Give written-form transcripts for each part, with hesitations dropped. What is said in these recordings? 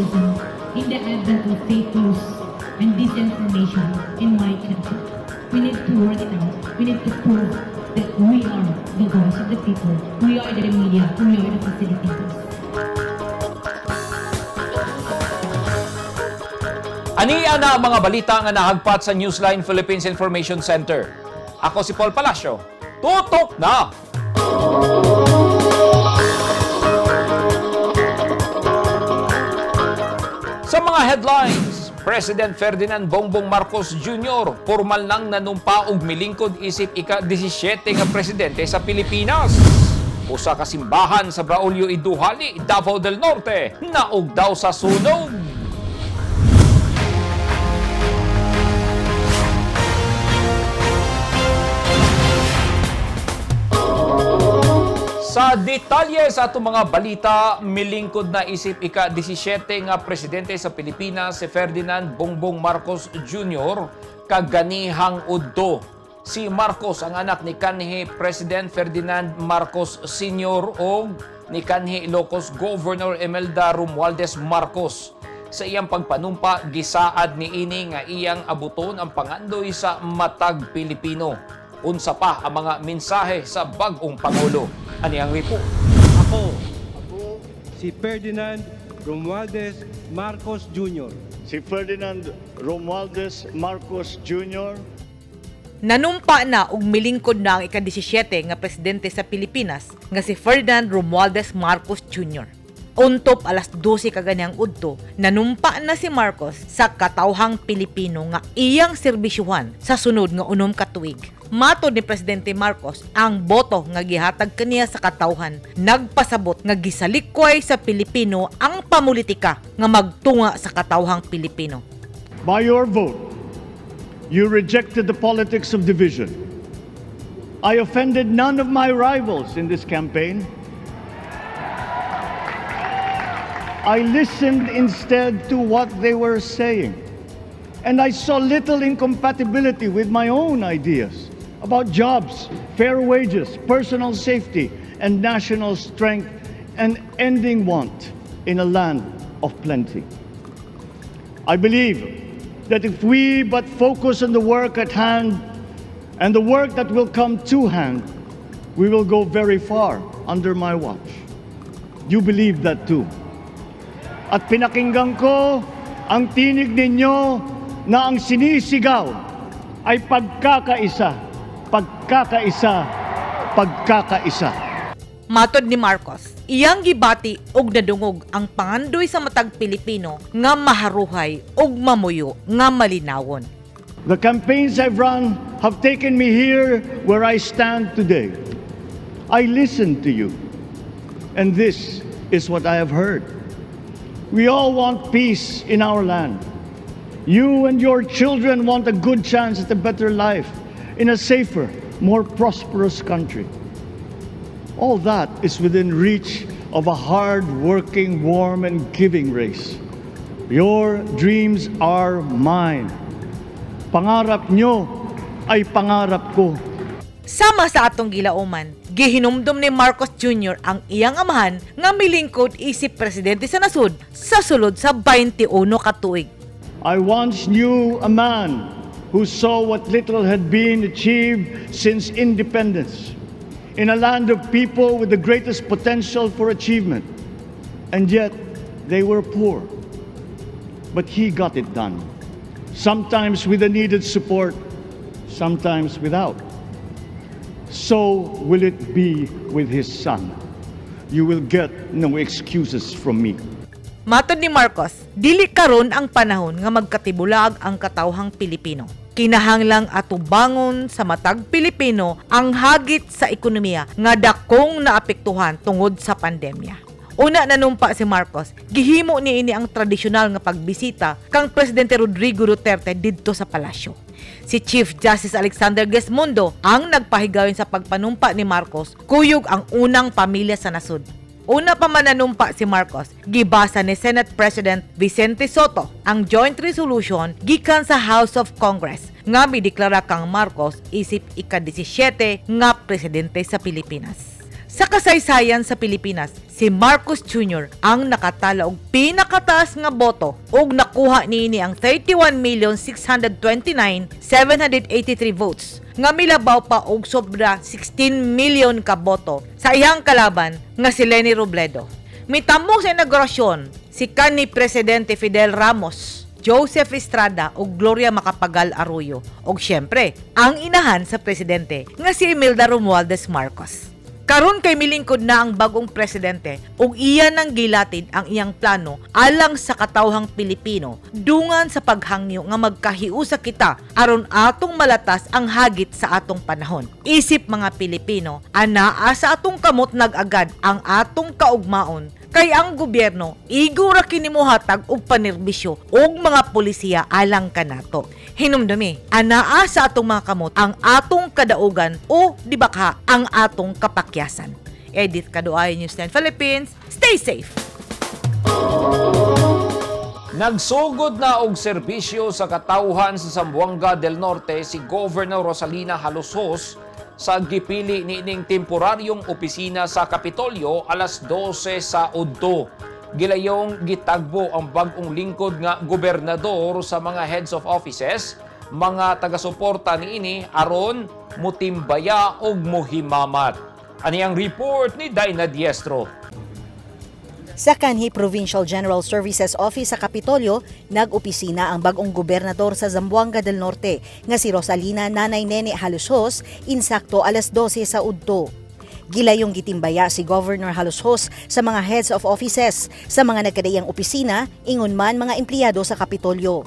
journalism in the advent of fake news and disinformation in my country. We need to work it out. We need to prove that we are the voice of the people. We are the media. We are the facilitators. Ania na ang mga balita nga nahagpat sa Newsline Philippines Information Center. Ako si Paul Palacio. Tutok na! Sa mga headlines, President Ferdinand Bongbong Marcos Jr. formal nang nanumpa og milingkod isip ika-17 nga presidente sa Pilipinas. Usa ka simbahan sa Braulio Iduhali, Davao del Norte, naog daw sa sunog. Sa detalye sa atong mga balita, milingkod na isip ika-17 nga presidente sa Pilipinas si Ferdinand Bongbong Marcos Jr. kaganihang udto. Si Marcos ang anak ni kanhi President Ferdinand Marcos Sr. o ni kanhi Ilocos Governor Imelda Romualdez Marcos. Sa iyang pagpanumpa, gisaad ni ini nga iyang abuton ang pangandoy sa matag Pilipino. Unsa pa ang mga mensahe sa bag-ong Pangulo. Ani ang report. Ako si Ferdinand Romualdez Marcos Jr. Si Ferdinand Romualdez Marcos Jr. Nanumpa na ug milingkod na ang ika-17 nga presidente sa Pilipinas nga si Ferdinand Romualdez Marcos Jr. Untop alas 12 kaganyang udto, nanumpa na si Marcos sa katawhang Pilipino nga iyang serbisyuhan sa sunod nga unom ka tuig. Matod ni Presidente Marcos, ang boto nga gihatag kaniya sa katawhan nagpasabot nga gisalikway sa Pilipino ang pamulitika nga magtunga sa katawhang Pilipino. By your vote, you rejected the politics of division. I offended none of my rivals in this campaign. I listened instead to what they were saying. And I saw little incompatibility with my own ideas about jobs, fair wages, personal safety, and national strength, and ending want in a land of plenty. I believe that if we but focus on the work at hand and the work that will come to hand, we will go very far under my watch. You believe that too. At pinakinggan ko ang tinig ninyo na ang sinisigaw ay pagkakaisa, pagkakaisa, pagkakaisa. Matod ni Marcos, iyang gibati og nadungog ang pangandoy sa matag Pilipino nga maharuhay og mamuyo nga malinawon. The campaigns I've run have taken me here where I stand today. I listened to you, and this is what I have heard. We all want peace in our land. You and your children want a good chance at a better life in a safer, more prosperous country. All that is within reach of a hard-working, warm, and giving race. Your dreams are mine. Pangarap nyo ay pangarap ko. Sama sa atong gilauman, gihinumdum ni Marcos Jr. ang iyang amahan nga milingkod isip presidente sa nasud sa sulod sa 21 ka tuig. I once knew a man who saw what little had been achieved since independence in a land of people with the greatest potential for achievement, and yet they were poor. But he got it done, sometimes with the needed support, sometimes without. So will it be with his son. You will get no excuses from me. Matod ni Marcos, dili karon ang panahon nga magkatibulag ang katawhang Pilipino. Kinahanglang atubangon sa matag Pilipino ang hagit sa ekonomiya nga dakong naapektuhan tungod sa pandemya. Una nanumpa si Marcos, gihimo niini ang tradisyonal nga pagbisita kang Presidente Rodrigo Duterte didto sa palasyo. Si Chief Justice Alexander Gesmundo ang nagpahigawin sa pagpanumpa ni Marcos, kuyog ang unang pamilya sa nasud. Una pa mananumpa si Marcos, gibasa ni Senate President Vicente Soto ang joint resolution gikan sa House of Congress nga mideklara kang Marcos isip ika-17 nga presidente sa Pilipinas. Sa kasaysayan sa Pilipinas, si Marcos Jr. ang nakatala og pinakataas nga boto ug nakuha niini ang 31,629,783 votes nga milabaw pa og sobra 16 million ka boto sa iyang kalaban nga si Leni Robredo. Mitamo sa inaugurasyon si kanhi Presidente Fidel Ramos, Joseph Estrada ug Gloria Macapagal Arroyo ug syempre ang inahan sa presidente nga si Imelda Romualdez Marcos. Karon kay milingkod na ang bagong presidente ug iya nang gilatid ang iyang plano alang sa katawhang Pilipino dungan sa paghangyo nga magkahiusa kita aron atong malatas ang hagit sa atong panahon. Isip mga Pilipino, anaa sa atong kamot nag-agad ang atong kaugmaon kay ang gobyerno igura kini mohatag og panerbisyo og mga polisiya alang kanato. Hinumdumi, anaa sa atong mga kamot ang atong kadaugan o di baka ang atong kapakyasan. Edith Kaduay, News 10 Philippines. Stay safe! Nagsugod na og serbisyo sa katawhan sa Zamboanga del Norte si Governor Rosalina Halosos sa gipili niining temporaryong opisina sa Kapitolyo alas 12 sa udto. Gilayong gitagbo ang bag-ong lingkod nga gobernador sa mga heads of offices, mga taga-suporta niini aron mutimbaya og mohimamat. Ani ang report ni Dina Diestro. Sa kanhi Provincial General Services Office sa Kapitolyo, nag-opisina ang bagong gobernador sa Zamboanga del Norte nga si Rosalina Nanay Nene Halosos insakto alas 12 sa udto. Gilayong gitimbaya si Governor Halosos sa mga heads of offices sa mga nagkadayang opisina, ingon man mga empleyado sa Kapitolyo.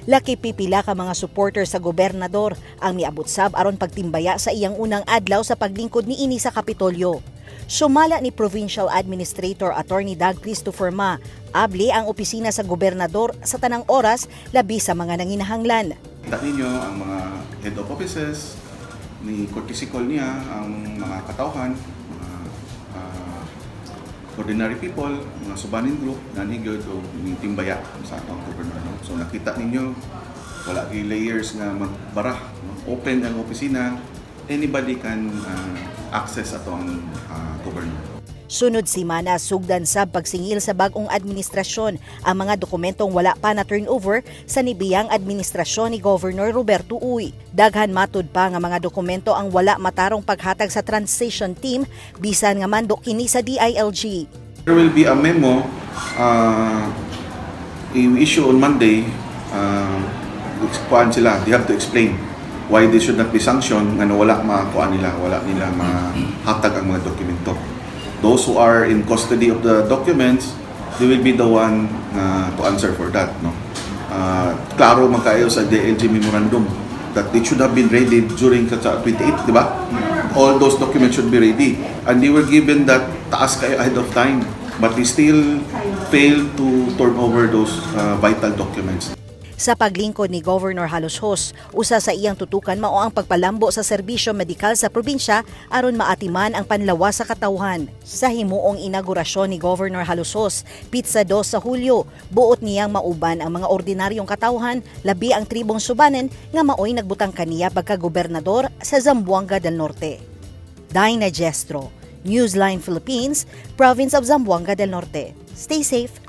Laki pipila ka mga supporter sa gobernador ang miabot sab aron pagtimbaya sa iyang unang adlaw sa paglingkod niini sa Kapitolyo. Sumala ni Provincial Administrator Attorney Doug Christopher Ma, abli ang opisina sa gobernador sa tanang oras labi sa mga nanginahanglan. Kita ninyo ang mga head of offices, ni courtesy call niya ang mga katawhan, mga ordinary people, mga subanin group, nanigod o timbaya sa atong gobernador. So nakita ninyo, wala kay layers nga magbara, open ang opisina, anybody can access atong gobernador. Sunod simana, sugdan sa pagsingil sa bagong administrasyon ang mga dokumentong wala pa na turnover sa nibiyang administrasyon ni Governor Roberto Uy. Daghan matud pa nga mga dokumento ang wala matarong paghatag sa transition team bisan nga mandok kini sa DILG. There will be a memo i-issue on Monday. They have to explain why they should not be sanctioned nga wala wala nila mahatag ang mga dokumento. Those who are in custody of the documents, they will be the one to answer for that. No? Klaro man kayo sa DLG memorandum that it should have been ready during 28, di ba? All those documents should be ready. And they were given that task kayo ahead of time. But they still failed to turn over those vital documents. Sa paglingkod ni Governor Halosos, usa sa iyang tutukan mao ang pagpalambo sa serbisyo medikal sa probinsya aron maatiman ang panlawas sa katawhan. Sa himuong inaugurasyon ni Governor Halosos, Pizza 2 sa Hulyo, buot niyang mauban ang mga ordinaryong katawhan, labi ang tribong subanen nga maoy nagbutang kaniya pagka-gobernador sa Zamboanga del Norte. Dina Diestro, Newsline Philippines, Province of Zamboanga del Norte. Stay safe.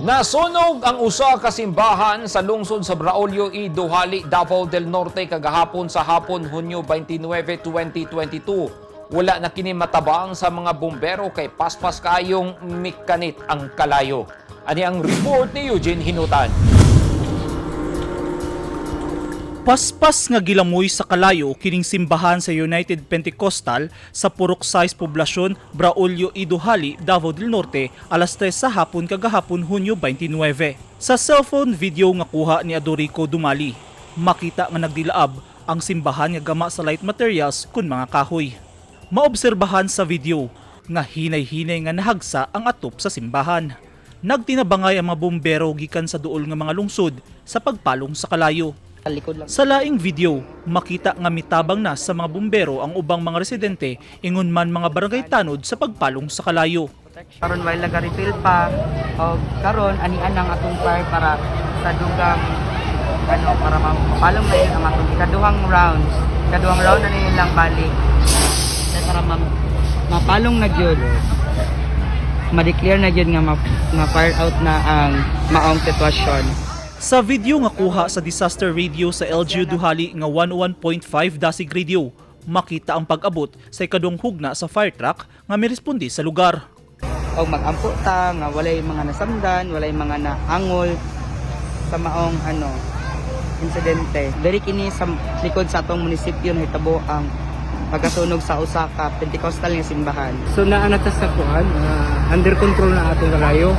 Nasunog ang usa ka simbahan sa lungsod sa Braulio y Duhali, Davao del Norte kagahapon sa hapon Hunyo 29, 2022. Wala na kini matabang sa mga bumbero kay paspas kayong mikanit ang kalayo. Ani ang report ni Eugene Hinutan. Paspas nga gilamoy sa kalayo kining simbahan sa United Pentecostal sa Purok Size Poblasyon, Braulio y Duhali, Davao del Norte, alas 3 sa hapon kagahapon Hunyo 29. Sa cellphone video nga kuha ni Adorico Dumali, makita nga nagdilaab ang simbahan nga gama sa light materials kun mga kahoy. Maobserbahan sa video nga hinay-hinay nga nahagsa ang atop sa simbahan. Nagtinabangay ang mga bumbero gikan sa duol nga mga lungsod sa pagpalong sa kalayo. Sa laing video, makita nga mitabang na sa mga bumbero ang ubang mga residente ingon man mga barangay tanod sa pagpalong sa kalayo. Karon while nag-refill pa o karon anian ang atong fire para sa dugang para mapalong na yun ang atong ikaduhang round na nilang balik para mapalong na gyud, ma-declare na gyud nga ma-fire out na ang maong sitwasyon. Sa video nga kuha sa disaster radio sa LGU Duhali nga 101.5 Dasig Radio, makita ang pag-abot sa ikadong hugna sa fire truck nga miresponde sa lugar. O mag-ampo ta nga walay mga nasamdan, walay mga naangol sa maong insidente. Diri kini sa likod sa atong munisipyo nahitabo ang pagkasunog sa usa ka Pentecostal nga simbahan. So naanatas sa kuan, under control na atong kalayo.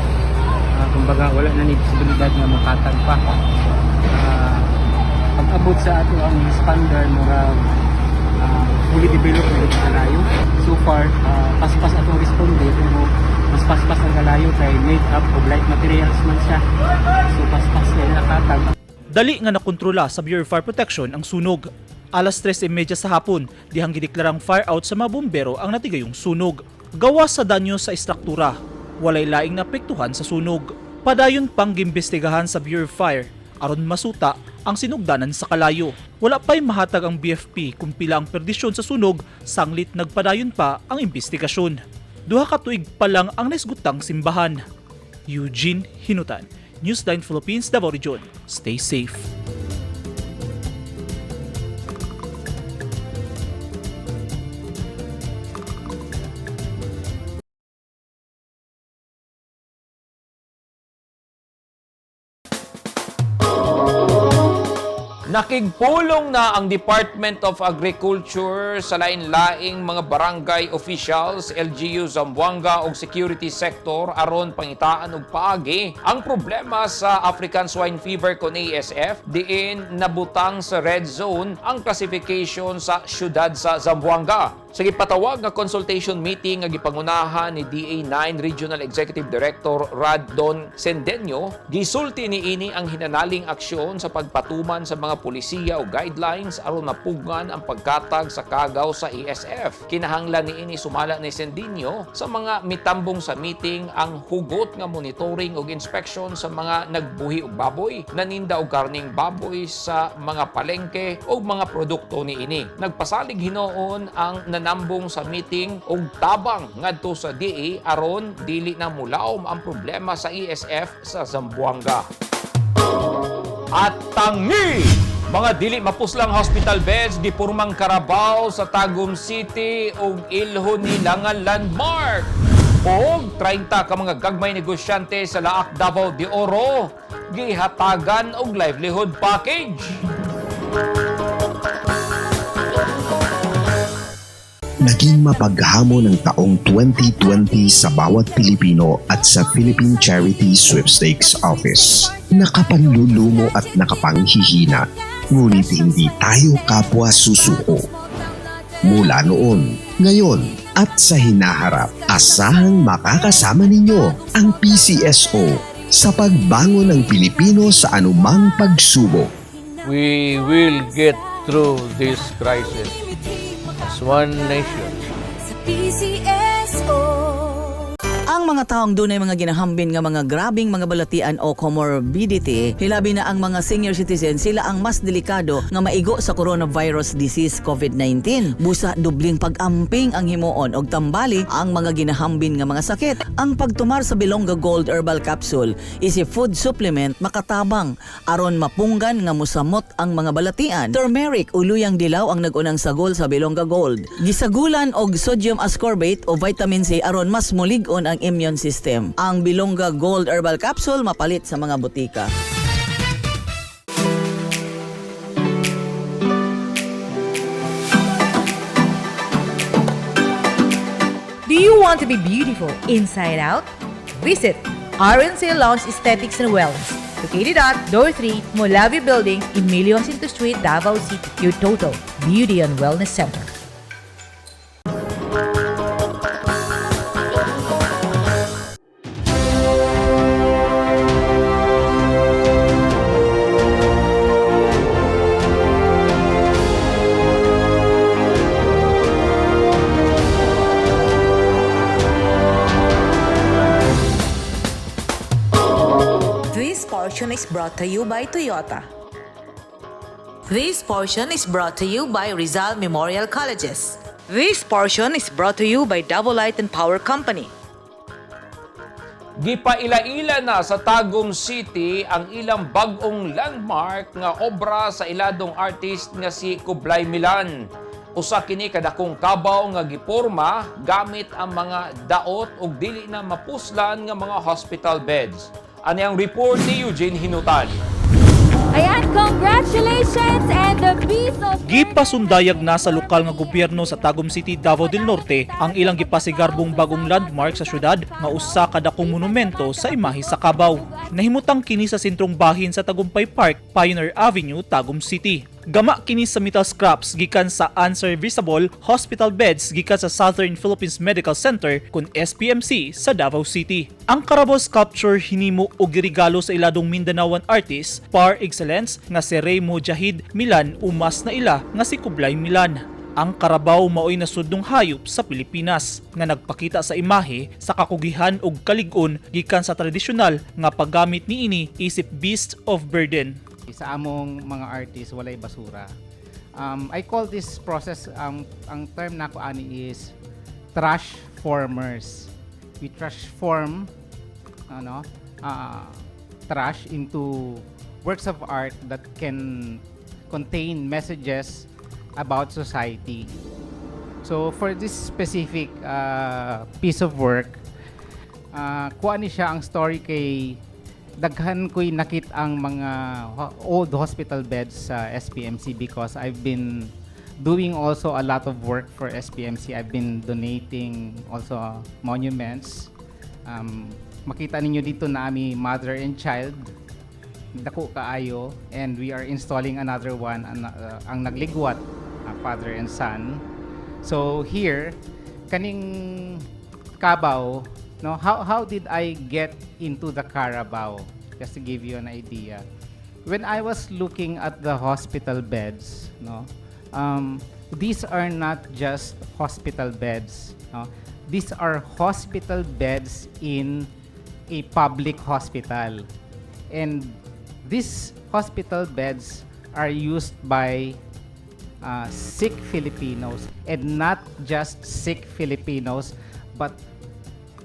Kumbaga wala na ni posibilidad nga makatag pa. Pag-abot sa ato ang responder murag fully developed na ito kalayo. So far, paspas atong responde pero mas paspas ang kalayo kay made up of light materials man siya. So paspas na nakatag. Dali nga nakontrola sa Bureau of Fire Protection ang sunog. Alas 3:30 sa hapon, dihang gideklarang fire out sa mga bumbero ang natigayong sunog. Gawas sa danyo sa istruktura, walay laing naapektuhan sa sunog. Padayon pang gimbestigahan sa Bureau of Fire aron masuta ang sinugdanan sa kalayo. Wala pa'y mahatag ang BFP kung pila ang perdisyon sa sunog, sanglit nagpadayon pa ang imbestigasyon. 2 ka tuig pa lang ang naisgutang simbahan. Eugene Hinutan, Newsline Philippines, Davao Region. Stay safe. Nakigpulong na ang Department of Agriculture sa lain-laing mga barangay officials, LGU Zamboanga ug security sector aron pangitaan og paagi ang problema sa African Swine Fever kon ASF diin nabutang sa red zone ang classification sa syudad sa Zamboanga. Sa gipatawag nga consultation meeting nga gipangunahan ni DA9 Regional Executive Director Rad Don Sendeño, gisulti niini ang hinanaling aksyon sa pagpatuman sa mga pulisiya o guidelines aron mapugngan ang pagkatag sa kagaw sa ASF. Kinahanglan niini sumala ni Sendeño sa mga mitambong sa meeting ang hugot nga monitoring ug inspection sa mga nagbuhi og baboy, naninda og karning baboy sa mga palengke ug mga produkto niini. Nagpasalig hinoon ang nanambong sa meeting og tabang ngadto sa DA aron dili na mulaom ang problema sa ASF sa Zamboanga. At tangi! Mga dili mapuslang hospital beds di purmang Carabao sa Tagum City ug ilho nila nga landmark. Og 30 ka mga gagmay negosyante sa Laak Davao de Oro gihatagan og livelihood package. Naging mapaghamon ng taong 2020 sa bawat Pilipino at sa Philippine Charity Sweepstakes Office. Nakapanlulumo at nakapanghihina, ngunit hindi tayo kapwa susuko. Mula noon, ngayon, at sa hinaharap, asahang makakasama ninyo ang PCSO sa pagbangon ng Pilipino sa anumang pagsubok. We will get through this crisis as one nation. Ang mga taong dunay mga ginahambin nga mga grabing mga balatian o comorbidity, hilabi na ang mga senior citizen, sila ang mas delikado nga maigo sa coronavirus disease COVID-19. Busa dubling pag-amping ang himuon og tambali ang mga ginahambin nga mga sakit. Ang pagtumar sa Bilonga Gold Herbal Capsule is a food supplement makatabang aron mapunggan nga musamot ang mga balatian. Turmeric uluyang dilaw ang nagunang sagol sa Bilonga Gold. Gisagulan og sodium ascorbate o vitamin C aron mas mulig-on ang immune system. Ang Bilonga Gold Herbal Capsule mapalit sa mga butika. Do you want to be beautiful inside out? Visit RNC Lounge Aesthetics and Wellness, located at Door 3, Molavi Building, Emilio Jacinto Street, Davao City. Your total beauty and wellness center. This portion is brought to you by Toyota. This portion is brought to you by Rizal Memorial Colleges. This portion is brought to you by Double Light and Power Company. Gipaila-ila na sa Tagum City ang ilang bag-ong landmark nga obra sa iladong artist nga si Kublai Milan. Usa kini kadakong kabaw nga giporma gamit ang mga daot ug dili na mapuslan nga mga hospital beds. Ani ang report ni Eugene Hinutal. Ayan, congratulations and the piece of... Gipasundayag na sa lokal nga gobyerno sa Tagum City, Davao del Norte ang ilang gipasigarbong bagong landmark sa syudad nga usa ka dakong monumento sa imahe sa kabaw. Nahimutang kini sa sentrong bahin sa Tagumpay Park, Pioneer Avenue, Tagum City. Gama kini sa metal scraps gikan sa unserviceable hospital beds gikan sa Southern Philippines Medical Center kun SPMC sa Davao City. Ang Carabao sculpture hinimo og girigalo sa iladong Mindanaoan artist par excellence nga si Ray Mujahid Milan umas na ila nga si Kublai Milan. Ang Carabao maoy nasudnong hayop sa Pilipinas nga nagpakita sa imahe sa kakugihan ug kalig-on gikan sa tradisyonal nga paggamit niini isip beast of burden. Sa among mga artists, walay basura. I call this process, ang term na ko ani is trash formers. We trash form trash into works of art that can contain messages about society. So for this specific piece of work, kuha ni siya ang story kay daghan ko'y nakit ang mga old hospital beds sa SPMC because I've been doing also a lot of work for SPMC. I've been donating also monuments. Makita ninyo dito na ami mother and child, dako kaayo, and we are installing another one, ang nagligwat, father and son. So here, kaning kabaw, no, how did I get into the Carabao? Just to give you an idea. When I was looking at the hospital beds, no, these are not just hospital beds. No? These are hospital beds in a public hospital. And these hospital beds are used by sick Filipinos, and not just sick Filipinos, but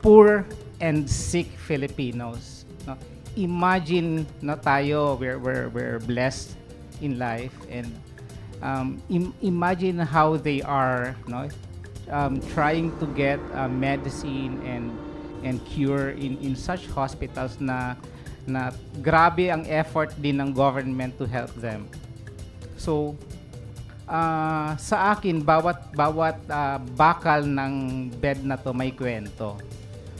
poor and sick Filipinos. No? Imagine na tayo, we're blessed in life, and imagine how they are, no? Trying to get medicine and cure in such hospitals na grabe ang effort din ng government to help them. So sa akin, bawat bakal ng bed na to may kwento.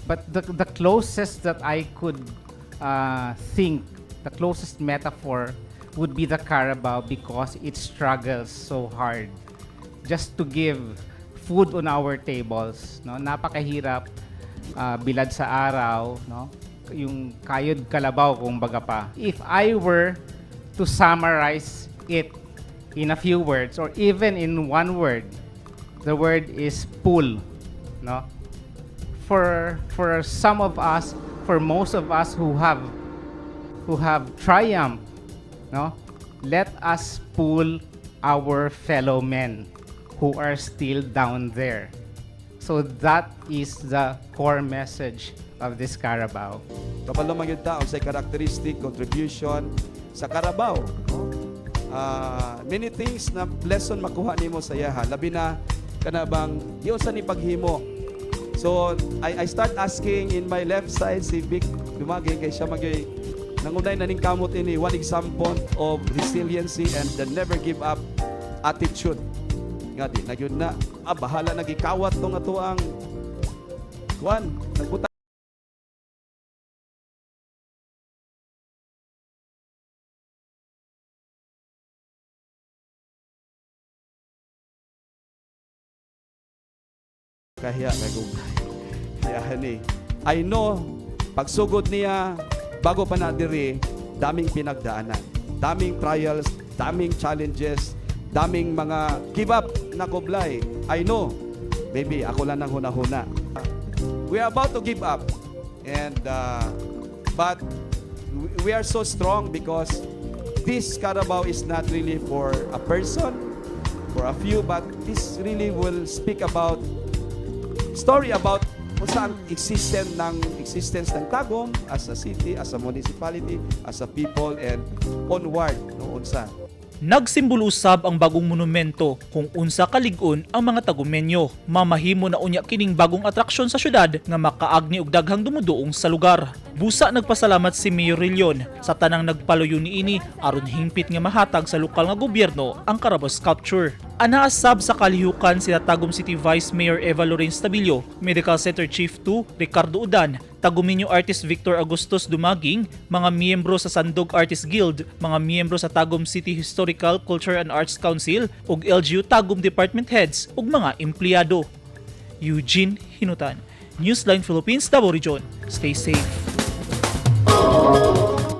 But the closest that I could think, the closest metaphor would be the Carabao because it struggles so hard just to give food on our tables. No? Napakahirap, bilad sa araw, no? Yung kayod kalabaw kung baga pa. If I were to summarize it in a few words or even in one word, the word is pool. No? For some of us, for most of us who have triumphed, no, let us pull our fellow men who are still down there. So that is the core message of this Carabao. Kapalo man yun taon sa characteristic contribution sa Carabao. Many things na lesson makuha nimo sa yaha. Labi na kanabang diyo sa ni paghimo. So I start asking in my left side si Vic dumagi kay siya magay nangunay na ning kamot ini one example of resiliency and the never give up attitude. Nga di na yun na bahala nagikawat tong ato ang kuan nagbuta kahiya kay Kublai. Kaya ni, I know pagsugod niya bago pa na diri, daming pinagdaanan, daming trials, daming challenges, daming mga give up na Kublai. I know, maybe ako lang ang huna-huna. We are about to give up, and but we are so strong because this Carabao is not really for a person, for a few, but this really will speak about story about kung saan existence ng Tagum as a city, as a municipality, as a people, and onward no unsa. Nagsimbolo usab ang bagong monumento kung unsa kalig-on ang mga Tagumenyo. Mamahimo na unya kining bagong atraksyon sa syudad nga makaagni og daghang dumuduong sa lugar. Busa nagpasalamat si Mayor Rillion sa tanang nagpaluyo niini aron hingpit nga mahatag sa lokal nga gobyerno ang Carabao Sculpture. Anaasab sa kalihukan sila Tagum City Vice Mayor Eva Lorenz Tabilio, Medical Center Chief 2 Ricardo Udan, Tagumenyo Artist Victor Agustos Dumaging, mga miyembro sa Sandog Artist Guild, mga miyembro sa Tagum City Historical Culture and Arts Council ug LGU Tagum Department Heads ug mga empleyado. Eugene Hinutan, Newsline Philippines, Davao Region. Stay safe.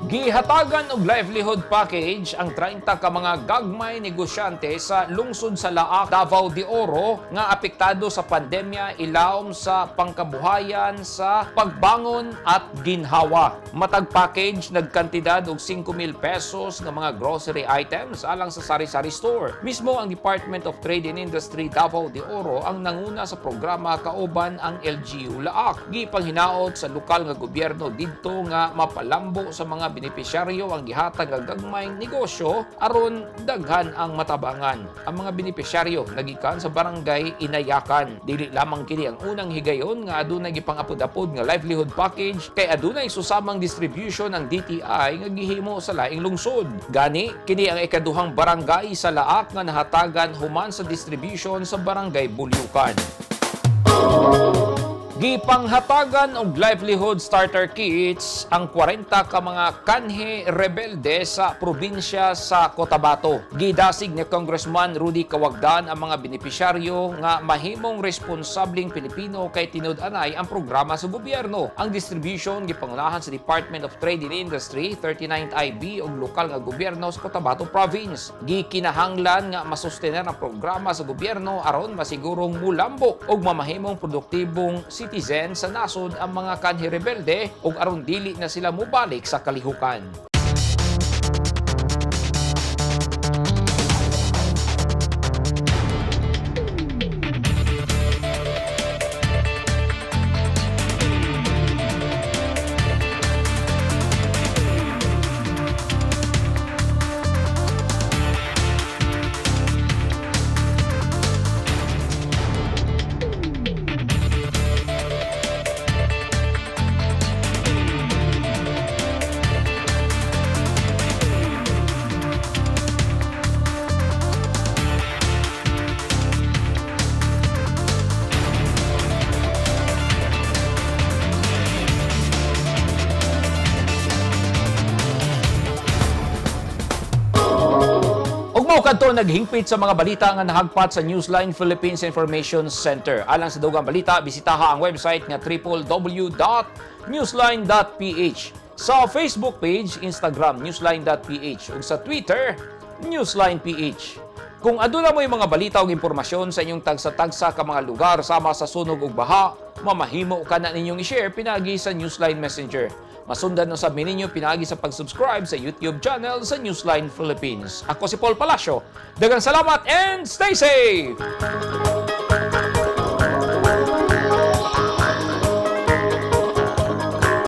Gihatagan og livelihood package ang 30 ka mga gagmay negosyante sa lungsod sa Laak, Davao de Oro nga apektado sa pandemya ilawom sa pangkabuhayan sa pagbangon at ginhawa. Matag package nagkantidad og 5,000 pesos nga mga grocery items alang sa sari-sari store. Mismo ang Department of Trade and Industry Davao de Oro ang nanguna sa programa kauban ang LGU Laak. Gipanghinaot sa lokal nga gobyerno didto nga mapalambo sa mga benepisyaryo ang gihatag nga gagmayng negosyo aron daghan ang matabangan. Ang mga benepisyaryo nagikan sa barangay Inayakan. Dili lamang kini ang unang higayon nga adunay gipangapod-apod nga livelihood package kay adunay susamang distribution ang DTI nga gihimo sa laing lungsod. Gani kini ang ikaduhang barangay sa Laak nga nahatagan human sa distribution sa barangay Bulyukan. Gipanghatagan og livelihood starter kits ang 40 ka mga kanhe rebelde sa probinsya sa Cotabato. Gidasig ni Congressman Rudy Cawagdan ang mga benepisyaryo nga mahimong responsabling Pilipino kay tinud-anay ang programa sa gobyerno. Ang distribution gipangunahan sa Department of Trade and Industry, 39th IB ug lokal nga gobyerno sa Cotabato Province. Gikinahanglan nga masustener ang programa sa gobyerno aron masigurong mulambo ug mamahimong produktibong citizen sa nasod ang mga kanhi rebelde ug aron dili na sila mubalik sa kalihukan. Kadto naghingpit sa mga balita nga nahagpat sa Newsline Philippines Information Center. Alang sa dugang balita, bisitaha ang website nga www.newsline.ph. Sa Facebook page, Instagram, newsline.ph. ug sa Twitter, newsline.ph. Kung aduna mo yung mga balita o impormasyon sa inyong tagsa-tagsa ka mga lugar sama sa sunog ug baha, mamahimo ka na ninyong i-share pinagi sa Newsline Messenger. Masundan no sa ninyo pinagi sa pag-subscribe sa YouTube channel sa Newsline Philippines. Ako si Paul Palacio. Daghang salamat and stay safe!